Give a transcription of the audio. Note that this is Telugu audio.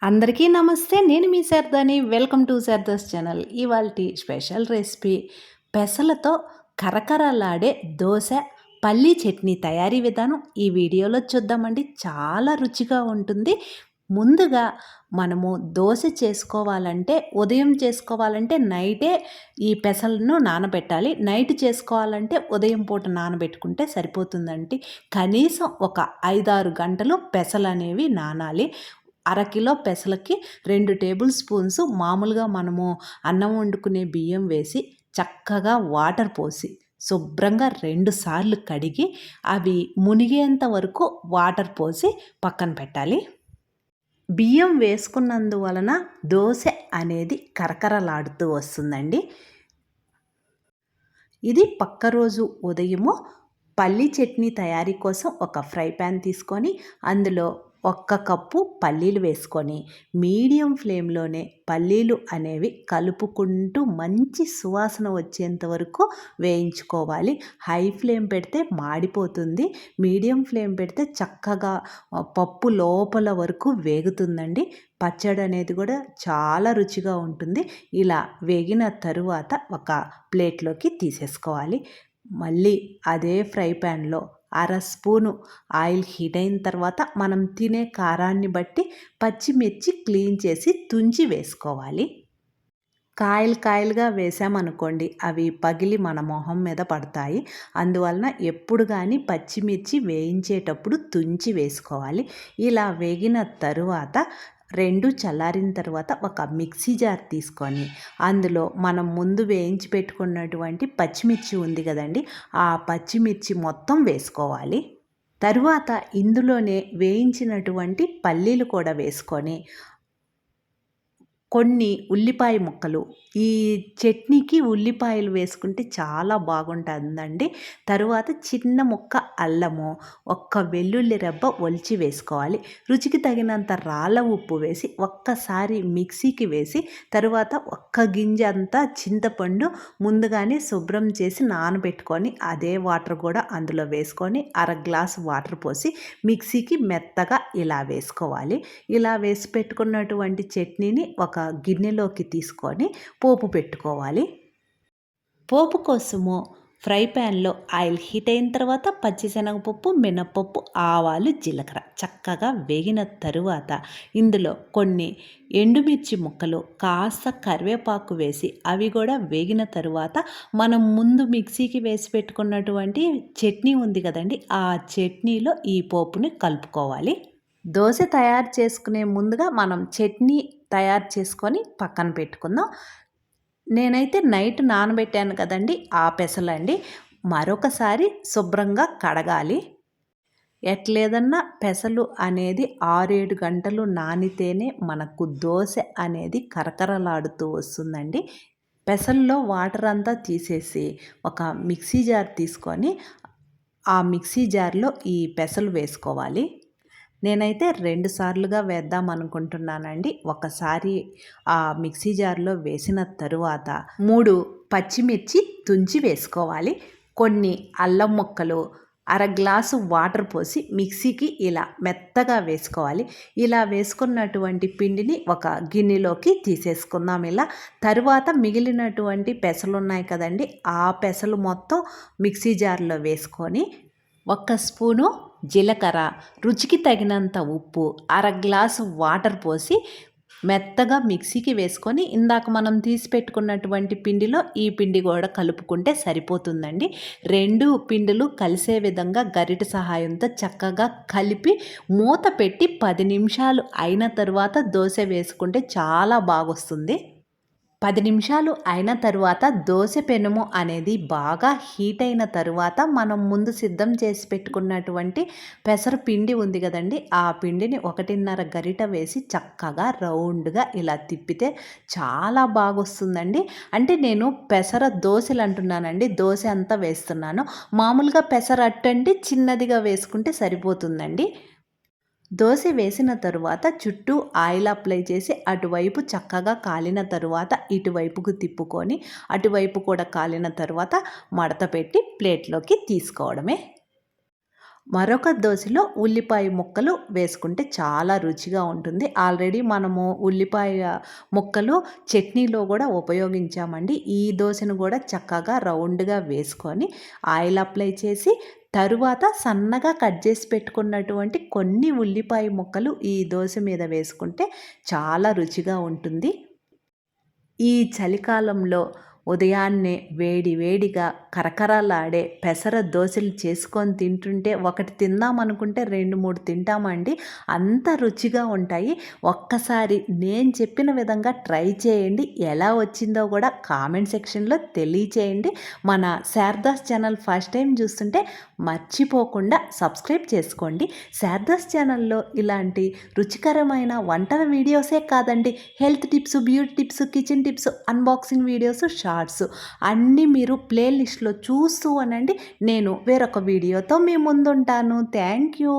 అందరికీ నమస్తే. నేను మీ శారదాని. Welcome to Sharada's channel. ఇవాల్టి స్పెషల్ రెసిపీ పెసలతో కరకరలాడే దోస, పల్లీ చట్నీ తయారీ విధానం ఈ వీడియోలో చూద్దామండి. చాలా రుచిగా ఉంటుంది. ముందుగా మనము దోస చేసుకోవాలంటే ఉదయం చేసుకోవాలంటే నైటే ఈ పెసలను నానబెట్టాలి. నైట్ చేసుకోవాలంటే ఉదయం పూట నానబెట్టుకుంటే సరిపోతుందండి. కనీసం ఒక 5-6 గంటలు పెసలనేవి నానాలి. అరకిలో పెసలకి 2 టేబుల్ స్పూన్స్ మామూలుగా మనము అన్నం వండుకునే బియ్యం వేసి చక్కగా వాటర్ పోసి శుభ్రంగా 2 సార్లు కడిగి అవి మునిగేంత వరకు వాటర్ పోసి పక్కన పెట్టాలి. బియ్యం వేసుకున్నందువలన దోస అనేది కరకరలాడుతూ వస్తుందండి. ఇది పక్క రోజు ఉదయము పల్లీ చట్నీ తయారీ కోసం ఒక ఫ్రై ప్యాన్ తీసుకొని అందులో 1 కప్పు పల్లీలు వేసుకొని మీడియం ఫ్లేమ్లోనే పల్లీలు అనేవి కలుపుకుంటూ మంచి సువాసన వచ్చేంత వరకు వేయించుకోవాలి. హై ఫ్లేమ్ పెడితే మాడిపోతుంది. మీడియం ఫ్లేమ్ పెడితే చక్కగా పప్పు లోపల వరకు వేగుతుందండి. పచ్చడి అనేది కూడా చాలా రుచిగా ఉంటుంది. ఇలా వేగిన తరువాత ఒక ప్లేట్లోకి తీసేసుకోవాలి. మళ్ళీ అదే ఫ్రై ప్యాన్లో అర స్పూను ఆయిల్ హీట్ అయిన తర్వాత మనం తినే కారాన్ని బట్టి పచ్చిమిర్చి క్లీన్ చేసి తుంచి వేసుకోవాలి. కాయలుగా వేసామనుకోండి అవి పగిలి మన మొహం మీద పడతాయి. అందువలన ఎప్పుడు కానీ పచ్చిమిర్చి వేయించేటప్పుడు తుంచి వేసుకోవాలి. ఇలా వేగిన తరువాత 2 చల్లారిన తర్వాత ఒక మిక్సీ జార్ తీసుకొని అందులో మనం ముందు వేయించి పెట్టుకున్నటువంటి పచ్చిమిర్చి ఉంది కదండి, ఆ పచ్చిమిర్చి మొత్తం వేసుకోవాలి. తరువాత ఇందులోనే వేయించినటువంటి పల్లీలు కూడా వేసుకొని కొన్ని ఉల్లిపాయ ముక్కలు, ఈ చట్నీకి ఉల్లిపాయలు వేసుకుంటే చాలా బాగుంటుందండి. తరువాత చిన్న ముక్క అల్లము, ఒక్క వెల్లుల్లి రెబ్బ ఒలిచి వేసుకోవాలి. రుచికి తగినంత రాళ్ళ ఉప్పు వేసి ఒక్కసారి మిక్సీకి వేసి తరువాత ఒక్క గింజ అంతా చింతపండు ముందుగానే శుభ్రం చేసి నానబెట్టుకొని అదే వాటర్ కూడా అందులో వేసుకొని అర గ్లాసు వాటర్ పోసి మిక్సీకి మెత్తగా ఇలా వేసుకోవాలి. ఇలా వేసి పెట్టుకున్నటువంటి చట్నీని ఒక గిన్నెలోకి తీసుకొని పోపు పెట్టుకోవాలి. పోపు కోసము ఫ్రై ప్యాన్లో ఆయిల్ హీట్ అయిన తర్వాత పచ్చిశనగపప్పు, మినప్పప్పు, ఆవాలు, జీలకర్ర చక్కగా వేగిన తరువాత ఇందులో కొన్ని ఎండుమిర్చి ముక్కలు, కాస్త కరివేపాకు వేసి అవి కూడా వేగిన తరువాత మనం ముందు మిక్సీకి వేసి పెట్టుకున్నటువంటి చట్నీ ఉంది కదండి, ఆ చట్నీలో ఈ పోపుని కలుపుకోవాలి. దోశ తయారు చేసుకునే ముందుగా మనం చట్నీ తయారు చేసుకొని పక్కన పెట్టుకుందాం. నేనైతే నైట్ నానబెట్టాను కదండి ఆ పెసలండి, మరొకసారి శుభ్రంగా కడగాలి. ఎట్లేదన్నా పెసలు అనేది 6-7 గంటలు నానితేనే మనకు దోశ అనేది కరకరలాడుతూ వస్తుందండి. పెసల్లో వాటర్ అంతా తీసేసి ఒక మిక్సీ జార్ తీసుకొని ఆ మిక్సీ జార్లో ఈ పెసలు వేసుకోవాలి. నేనైతే 2 సార్లుగా వేద్దాం అనుకుంటున్నానండి. ఒకసారి ఆ మిక్సీ జార్లో వేసిన తరువాత 3 పచ్చిమిర్చి తుంచి వేసుకోవాలి. కొన్ని అల్లం ముక్కలు, అర గ్లాసు వాటర్ పోసి మిక్సీకి ఇలా మెత్తగా వేసుకోవాలి. ఇలా వేసుకున్నటువంటి పిండిని ఒక గిన్నెలోకి తీసేసుకుందాం. ఇలా తరువాత మిగిలినటువంటి పెసలు ఉన్నాయి కదండి, ఆ పెసలు మొత్తం మిక్సీ జార్లో వేసుకొని 1 స్పూను జీలకర్ర, రుచికి తగినంత ఉప్పు, అర గ్లాసు వాటర్ పోసి మెత్తగా మిక్సీకి వేసుకొని ఇందాక మనం తీసి పెట్టుకున్నటువంటి పిండిలో ఈ పిండి కూడా కలుపుకుంటే సరిపోతుందండి. 2 పిండిలు కలిసే విధంగా గరిటె సహాయంతో చక్కగా కలిపి మూత పెట్టి 10 నిమిషాలు అయిన తర్వాత దోశ వేసుకుంటే చాలా బాగొస్తుంది. 10 నిమిషాలు అయిన తరువాత దోశ పెనుము అనేది బాగా హీట్ అయిన తరువాత మనం ముందు సిద్ధం చేసి పెట్టుకున్నటువంటి పెసర పిండి ఉంది కదండి, ఆ పిండిని 1.5 గరిట వేసి చక్కగా రౌండ్గా ఇలా తిప్పితే చాలా బాగొస్తుందండి. అంటే నేను పెసర దోశలు అంటున్నానండి, దోశ అంతా వేస్తున్నాను. మామూలుగా పెసర అట్టండి చిన్నదిగా వేసుకుంటే సరిపోతుందండి. దోశ వేసిన తరువాత చుట్టూ ఆయిల్ అప్లై చేసి అటువైపు చక్కగా కాలిన తరువాత ఇటువైపుకు తిప్పుకొని అటువైపు కూడా కాలిన తరువాత మడత పెట్టి ప్లేట్లోకి తీసుకోవడమే. మరొక దోసలో ఉల్లిపాయ ముక్కలు వేసుకుంటే చాలా రుచిగా ఉంటుంది. ఆల్రెడీ మనము ఉల్లిపాయ ముక్కలు చట్నీలో కూడా ఉపయోగించామండి. ఈ దోసను కూడా చక్కగా రౌండ్‌గా వేసుకొని ఆయిల్ అప్లై చేసి తరువాత సన్నగా కట్ చేసి పెట్టుకున్నటువంటి కొన్ని ఉల్లిపాయ ముక్కలు ఈ దోస మీద వేసుకుంటే చాలా రుచిగా ఉంటుంది. ఈ చలికాలంలో ఉదయాన్నే వేడి వేడిగా కరకరలాడే పెసర దోసలు చేసుకొని తింటుంటే ఒకటి తిందామనుకుంటే 2, 3 తింటామండి. అంత రుచిగా ఉంటాయి. ఒక్కసారి నేను చెప్పిన విధంగా ట్రై చేయండి. ఎలా వచ్చిందో కూడా కామెంట్ సెక్షన్‌లో తెలియచేయండి. మన శారదాస్ ఛానల్ ఫస్ట్ టైం చూస్తుంటే మర్చిపోకుండా సబ్స్క్రైబ్ చేసుకోండి. శారదాస్ ఛానల్‌లో ఇలాంటి రుచికరమైన వంటల వీడియోసే కాదండి, health tips, beauty tips, kitchen tips, unboxing videos, shorts అన్నీ మీరు ప్లేలిస్ట్లో చూస్తూ ఉండండి. నేను వేరొక వీడియోతో మీ ముందుంటాను. Thank you.